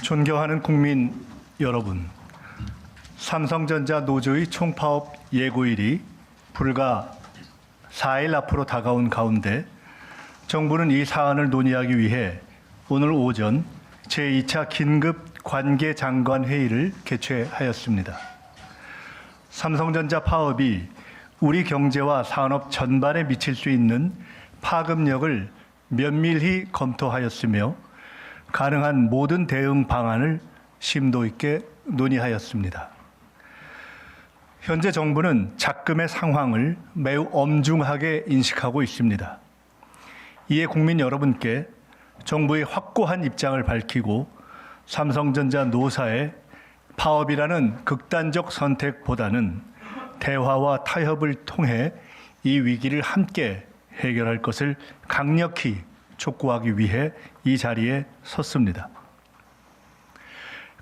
존경하는 국민 여러분, 삼성전자 노조의 총파업 예고일이 불과 4일 앞으로 다가온 가운데 정부는 이 사안을 논의하기 위해 오늘 오전 제2차 긴급 관계장관 회의를 개최하였습니다. 삼성전자 파업이 우리 경제와 산업 전반에 미칠 수 있는 파급력을 면밀히 검토하였으며 가능한 모든 대응 방안을 심도 있게 논의하였습니다. 현재 정부는 작금의 상황을 매우 엄중하게 인식하고 있습니다. 이에 국민 여러분께 정부의 확고한 입장을 밝히고 삼성전자 노사의 파업이라는 극단적 선택보다는 대화와 타협을 통해 이 위기를 함께 해결할 것을 강력히 촉구하기 위해 이 자리에 섰습니다.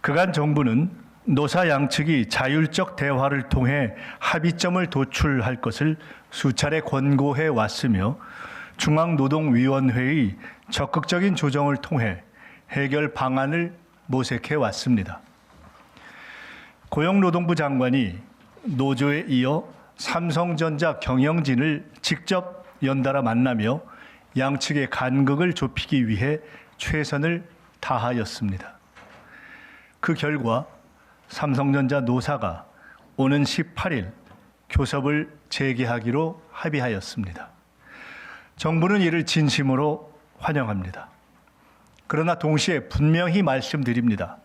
그간 정부는 노사 양측이 자율적 대화를 통해 합의점을 도출할 것을 수차례 권고해 왔으며 중앙노동위원회의 적극적인 조정을 통해 해결 방안을 모색해 왔습니다. 고용노동부 장관이 노조에 이어 삼성전자 경영진을 직접 연달아 만나며 양측의 간극을 좁히기 위해 최선을 다하였습니다. 그 결과 삼성전자 노사가 오는 18일 교섭을 재개하기로 합의하였습니다. 정부는 이를 진심으로 환영합니다. 그러나 동시에 분명히 말씀드립니다.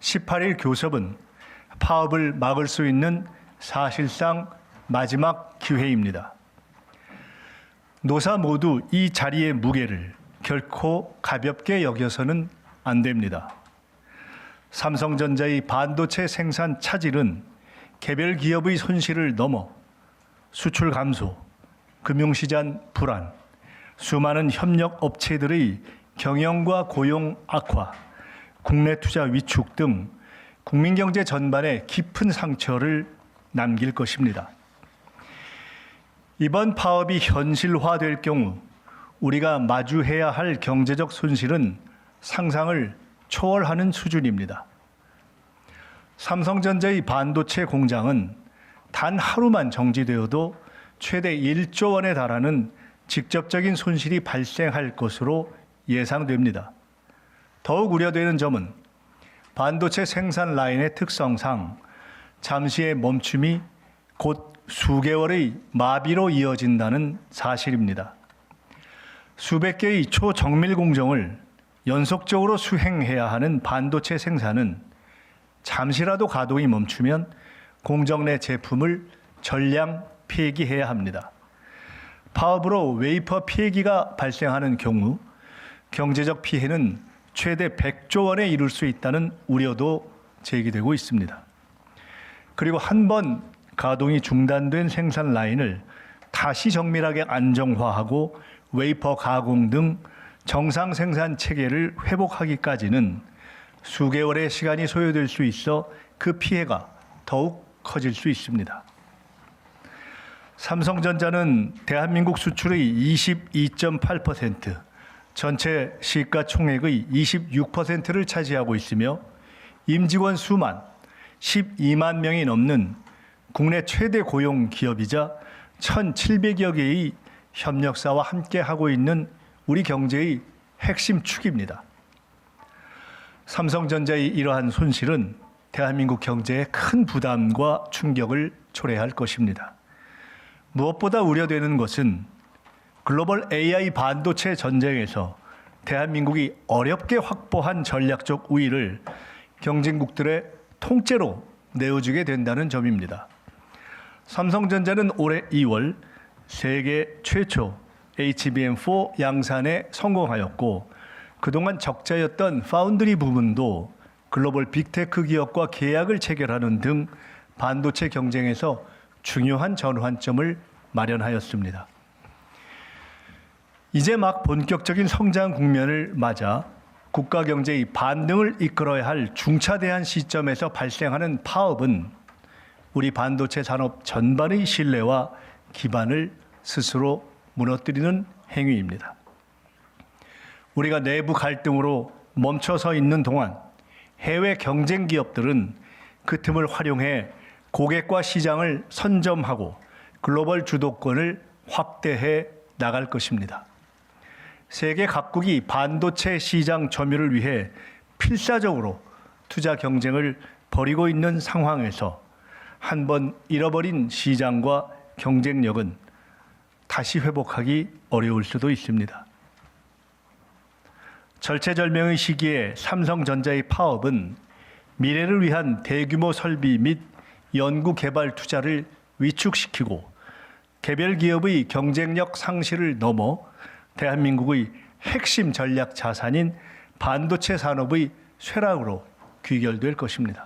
18일 교섭은 파업을 막을 수 있는 사실상 마지막 기회입니다. 노사 모두 이 자리의 무게를 결코 가볍게 여겨서는 안 됩니다. 삼성전자의 반도체 생산 차질은 개별 기업의 손실을 넘어 수출 감소, 금융시장 불안, 수많은 협력 업체들의 경영과 고용 악화, 국내 투자 위축 등 국민 경제 전반에 깊은 상처를 남길 것입니다. 이번 파업이 현실화될 경우 우리가 마주해야 할 경제적 손실은 상상을 초월하는 수준입니다. 삼성전자의 반도체 공장은 단 하루만 정지되어도 최대 1조 원에 달하는 직접적인 손실이 발생할 것으로 예상됩니다. 더욱 우려되는 점은 반도체 생산 라인의 특성상 잠시의 멈춤이 곧 수개월의 마비로 이어진다는 사실입니다. 수백 개의 초정밀 공정을 연속적으로 수행해야 하는 반도체 생산은 잠시라도 가동이 멈추면 공정 내 제품을 전량 폐기해야 합니다. 파업으로 웨이퍼 폐기가 발생하는 경우 경제적 피해는 최대 100조 원에 이를 수 있다는 우려도 제기되고 있습니다. 그리고 한 번 가동이 중단된 생산 라인을 다시 정밀하게 안정화하고 웨이퍼 가공 등 정상 생산 체계를 회복하기까지는 수개월의 시간이 소요될 수 있어 그 피해가 더욱 커질 수 있습니다. 삼성전자는 대한민국 수출의 22.8%, 전체 시가총액의 26%를 차지하고 있으며 임직원 수만 12만 명이 넘는 국내 최대 고용 기업이자 1,700여 개의 협력사와 함께하고 있는 우리 경제의 핵심 축입니다. 삼성전자의 이러한 손실은 대한민국 경제에 큰 부담과 충격을 초래할 것입니다. 무엇보다 우려되는 것은 글로벌 AI 반도체 전쟁에서 대한민국이 어렵게 확보한 전략적 우위를 경쟁국들의 통째로 내어주게 된다는 점입니다. 삼성전자는 올해 2월 세계 최초 HBM4 양산에 성공하였고 그동안 적자였던 파운드리 부문도 글로벌 빅테크 기업과 계약을 체결하는 등 반도체 경쟁에서 중요한 전환점을 마련하였습니다. 이제 막 본격적인 성장 국면을 맞아 국가 경제의 반등을 이끌어야 할 중차대한 시점에서 발생하는 파업은 우리 반도체 산업 전반의 신뢰와 기반을 스스로 무너뜨리는 행위입니다. 우리가 내부 갈등으로 멈춰서 있는 동안 해외 경쟁 기업들은 그 틈을 활용해 고객과 시장을 선점하고 글로벌 주도권을 확대해 나갈 것입니다. 세계 각국이 반도체 시장 점유를 위해 필사적으로 투자 경쟁을 벌이고 있는 상황에서 한번 잃어버린 시장과 경쟁력은 다시 회복하기 어려울 수도 있습니다. 절체절명의 시기에 삼성전자의 파업은 미래를 위한 대규모 설비 및 연구 개발 투자를 위축시키고 개별 기업의 경쟁력 상실을 넘어 대한민국의 핵심 전략 자산인 반도체 산업의 쇠락으로 귀결될 것입니다.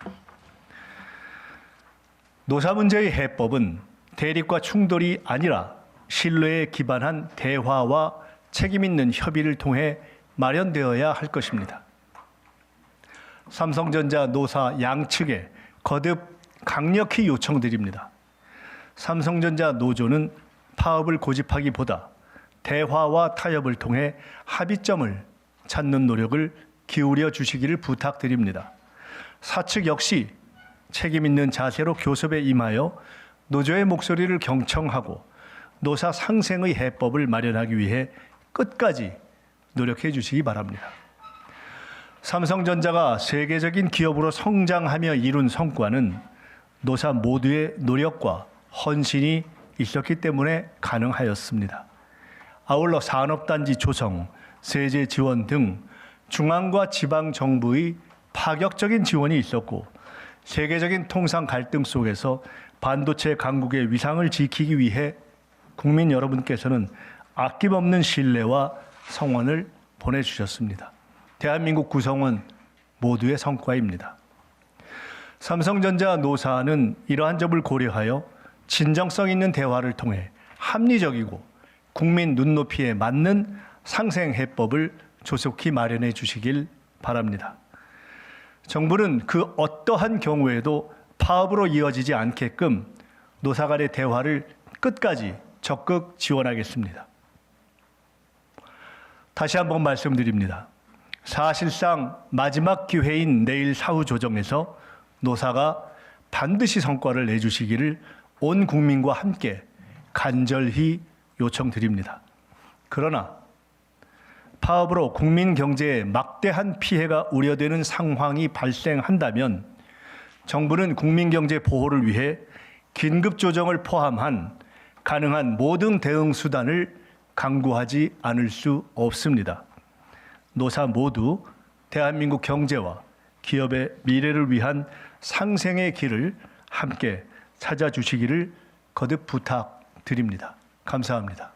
노사 문제의 해법은 대립과 충돌이 아니라 신뢰에 기반한 대화와 책임 있는 협의를 통해 마련되어야 할 것입니다. 삼성전자 노사 양측에 거듭 강력히 요청드립니다. 삼성전자 노조는 파업을 고집하기보다 대화와 타협을 통해 합의점을 찾는 노력을 기울여 주시기를 부탁드립니다. 사측 역시 책임 있는 자세로 교섭에 임하여 노조의 목소리를 경청하고 노사 상생의 해법을 마련하기 위해 끝까지 노력해 주시기 바랍니다. 삼성전자가 세계적인 기업으로 성장하며 이룬 성과는 노사 모두의 노력과 헌신이 있었기 때문에 가능하였습니다. 아울러 산업단지 조성, 세제 지원 등 중앙과 지방 정부의 파격적인 지원이 있었고 세계적인 통상 갈등 속에서 반도체 강국의 위상을 지키기 위해 국민 여러분께서는 아낌없는 신뢰와 성원을 보내주셨습니다. 대한민국 구성원 모두의 성과입니다. 삼성전자 노사는 이러한 점을 고려하여 진정성 있는 대화를 통해 합리적이고 국민 눈높이에 맞는 상생 해법을 조속히 마련해 주시길 바랍니다. 정부는 그 어떠한 경우에도 파업으로 이어지지 않게끔 노사 간의 대화를 끝까지 적극 지원하겠습니다. 다시 한번 말씀드립니다. 사실상 마지막 기회인 내일 사후 조정에서 노사가 반드시 성과를 내주시기를 온 국민과 함께 간절히 요청드립니다. 그러나 파업으로 국민 경제에 막대한 피해가 우려되는 상황이 발생한다면 정부는 국민 경제 보호를 위해 긴급 조정을 포함한 가능한 모든 대응 수단을 강구하지 않을 수 없습니다. 노사 모두 대한민국 경제와 기업의 미래를 위한 상생의 길을 함께 찾아주시기를 거듭 부탁드립니다. 감사합니다.